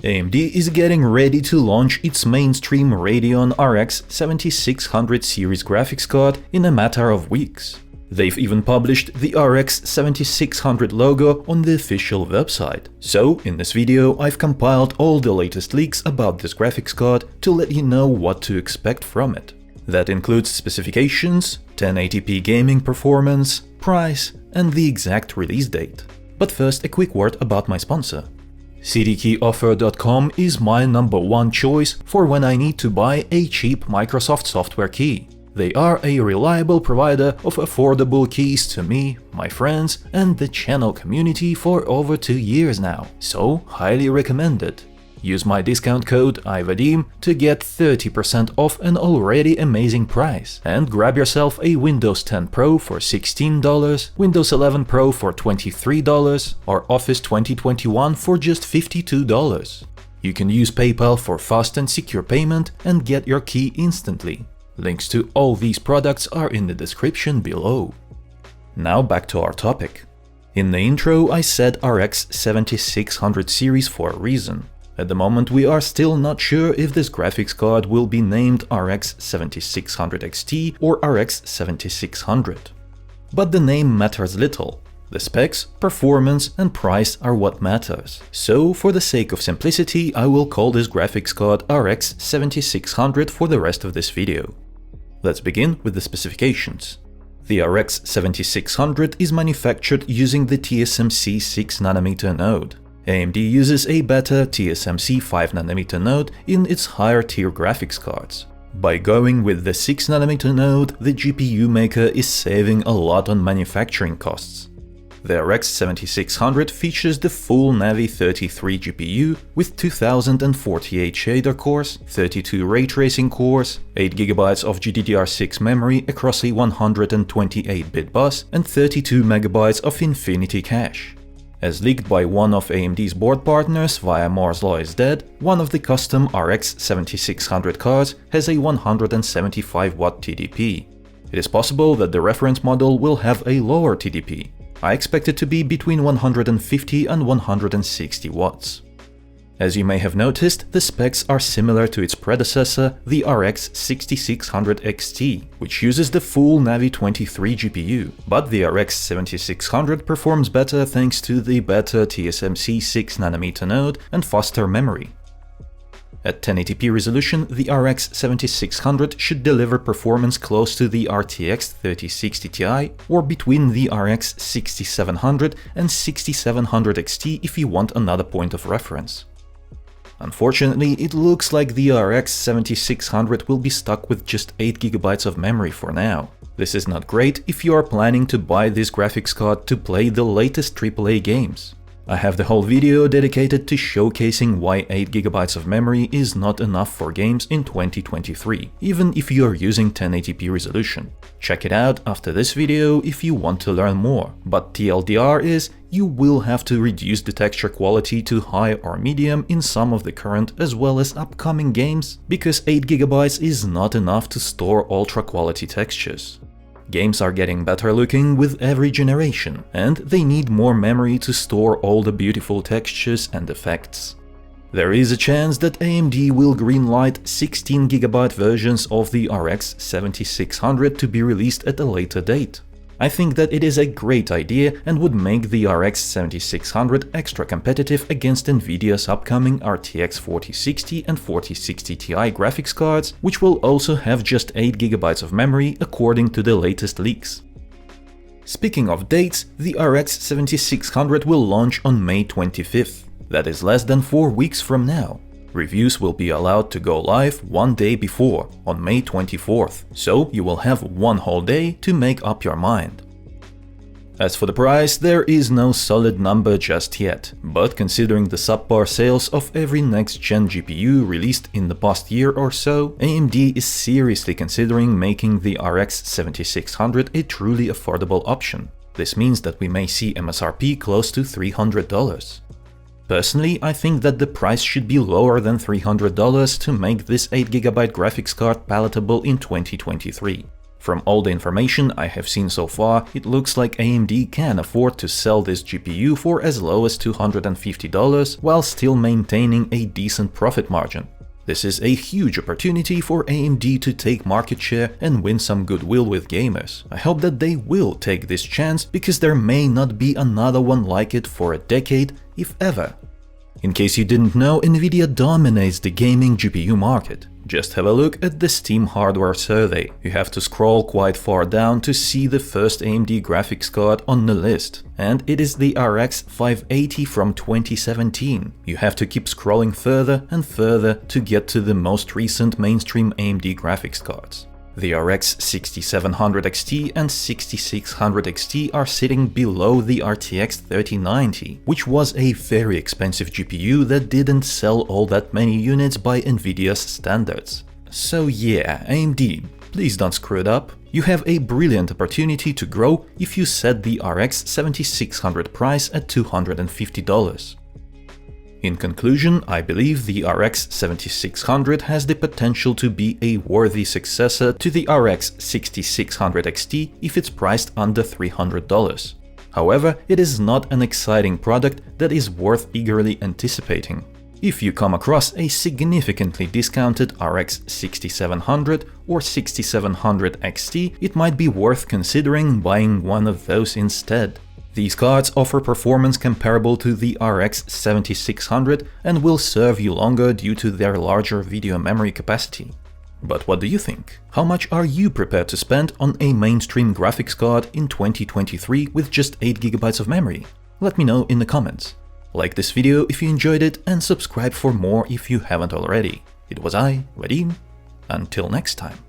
AMD is getting ready to launch its mainstream Radeon RX 7600 series graphics card in a matter of weeks. They've even published the RX 7600 logo on the official website. So, in this video, I've compiled all the latest leaks about this graphics card to let you know what to expect from it. That includes specifications, 1080p gaming performance, price, and the exact release date. But first, a quick word about my sponsor. CDKeyOffer.com is my #1 choice for when I need to buy a cheap Microsoft software key. They are a reliable provider of affordable keys to me, my friends, and the channel community for over 2 years now, so highly recommended. Use my discount code iVadim to get 30% off an already amazing price, and grab yourself a Windows 10 Pro for $16, Windows 11 Pro for $23, or Office 2021 for just $52. You can use PayPal for fast and secure payment and get your key instantly. Links to all these products are in the description below. Now back to our topic. In the intro I said RX 7600 series for a reason. At the moment we are still not sure if this graphics card will be named RX 7600 XT or RX 7600. But the name matters little. The specs, performance and price are what matters. So, for the sake of simplicity, I will call this graphics card RX 7600 for the rest of this video. Let's begin with the specifications. The RX 7600 is manufactured using the TSMC 6nm node. AMD uses a better TSMC 5nm node in its higher tier graphics cards. By going with the 6nm node, the GPU maker is saving a lot on manufacturing costs. The RX 7600 features the full Navi 33 GPU with 2048 shader cores, 32 ray tracing cores, 8GB of GDDR6 memory across a 128-bit bus, and 32 MB of Infinity cache. As leaked by one of AMD's board partners via Moore's Law is Dead, one of the custom RX 7600 cards has a 175W TDP. It is possible that the reference model will have a lower TDP. I expect it to be between 150 and 160 watts. As you may have noticed, the specs are similar to its predecessor, the RX 6600 XT, which uses the full Navi 23 GPU, but the RX 7600 performs better thanks to the better TSMC 6nm node and faster memory. At 1080p resolution, the RX 7600 should deliver performance close to the RTX 3060 Ti or between the RX 6700 and 6700 XT if you want another point of reference. Unfortunately, it looks like the RX 7600 will be stuck with just 8GB of memory for now. This is not great if you are planning to buy this graphics card to play the latest AAA games. I have the whole video dedicated to showcasing why 8GB of memory is not enough for games in 2023, even if you are using 1080p resolution. Check it out after this video if you want to learn more, but TLDR is, you will have to reduce the texture quality to high or medium in some of the current as well as upcoming games, because 8GB is not enough to store ultra quality textures. Games are getting better looking with every generation, and they need more memory to store all the beautiful textures and effects. There is a chance that AMD will greenlight 16GB versions of the RX 7600 to be released at a later date. I think that it is a great idea and would make the RX 7600 extra competitive against Nvidia's upcoming RTX 4060 and 4060 Ti graphics cards, which will also have just 8GB of memory according to the latest leaks. Speaking of dates, the RX 7600 will launch on May 25th. That is less than 4 weeks from now. Reviews will be allowed to go live one day before, on May 24th, so you will have one whole day to make up your mind. As for the price, there is no solid number just yet, but considering the subpar sales of every next-gen GPU released in the past year or so, AMD is seriously considering making the RX 7600 a truly affordable option. This means that we may see MSRP close to $300. Personally, I think that the price should be lower than $300 to make this 8GB graphics card palatable in 2023. From all the information I have seen so far, it looks like AMD can afford to sell this GPU for as low as $250 while still maintaining a decent profit margin. This is a huge opportunity for AMD to take market share and win some goodwill with gamers. I hope that they will take this chance, because there may not be another one like it for a decade, if ever. In case you didn't know, Nvidia dominates the gaming GPU market. Just have a look at the Steam hardware survey. You have to scroll quite far down to see the first AMD graphics card on the list. And it is the RX 580 from 2017. You have to keep scrolling further and further to get to the most recent mainstream AMD graphics cards. The RX 6700 XT and 6600 XT are sitting below the RTX 3090, which was a very expensive GPU that didn't sell all that many units by Nvidia's standards. So yeah, AMD, please don't screw it up. You have a brilliant opportunity to grow if you set the RX 7600 price at $250. In conclusion, I believe the RX 7600 has the potential to be a worthy successor to the RX 6600 XT if it's priced under $300. However, it is not an exciting product that is worth eagerly anticipating. If you come across a significantly discounted RX 6700 or 6700 XT, it might be worth considering buying one of those instead. These cards offer performance comparable to the RX 7600 and will serve you longer due to their larger video memory capacity. But what do you think? How much are you prepared to spend on a mainstream graphics card in 2023 with just 8 GB of memory? Let me know in the comments. Like this video if you enjoyed it and subscribe for more if you haven't already. It was I, Vadim. Until next time.